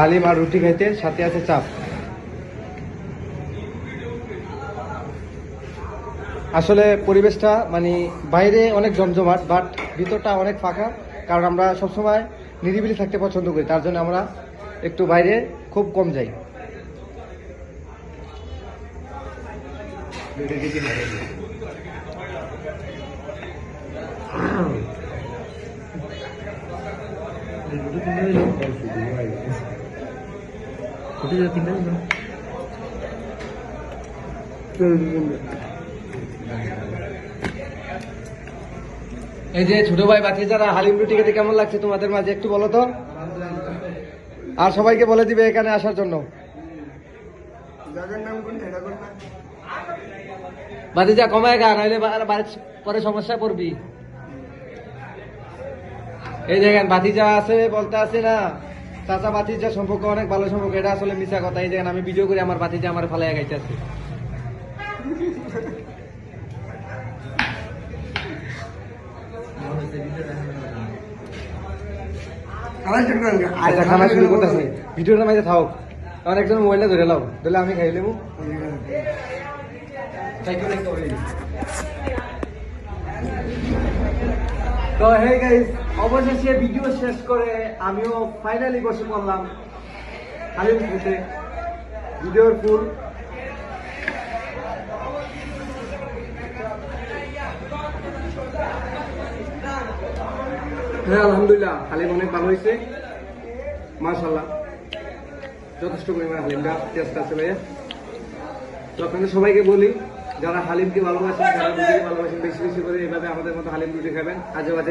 হালিম আর রুটি খাইতে, সাথে আছে চাপ। আসলে পরিবেশটা মানে বাইরে অনেক জমজমাট, বাট ভিতরটা অনেক ফাঁকা, কারণ আমরা সবসময় নিরিবিলি থাকতে পছন্দ করি, তার জন্য আমরা একটু বাইরে খুব কম যাই। এই যে ছোট ভাই বাকি যারা হালিম রুটি খেতে কেমন লাগছে তোমাদের মাঝে একটু বলো তো, আর সবাইকে বলে দিবে এখানে আসার জন্য। বাতিজা কমায় গা, নাহলে পরে সমস্যায় পড়বি। এই দেখেন বাতিজা আছে বলতে আছে না, চাচা বাতিজা সম্পর্ক অনেক ভালো সম্পর্ক, এটা আসলে মিশা কথা। এই দেখেন আমি ভিডিও করে আমার বাতিজা আমার ফালাইয়া গাইতেছে। আচ্ছা খানা শুরু করতেছে, ভিডিওটা মাঝে থাও, তখন একজন মোবাইলটা ধরে লাও, ধরলে আমি খাই লেবো। তো হে গাইস, অবশেষে ভিডিও শেষ করে আমিও ফাইনালি বসে পড়লাম হালিম খেতে। ভিডিওর ফুল হ্যাঁ আলহামদুলিল্লাহ, হালিম অনেক ভালো হয়েছে মাশাআল্লাহ, যথেষ্ট পরিমাণে হালিমটা টেস্ট আছে ভাইয়া। তো আপনাদের সবাইকে বলি, যারা হালিমকে ভালোবাসেন, যারা রুটিকে ভালোবাসেন, বেশি বেশি করে এইভাবে আমাদের মতো হালিম রুটি খাবেন। আজে বাজে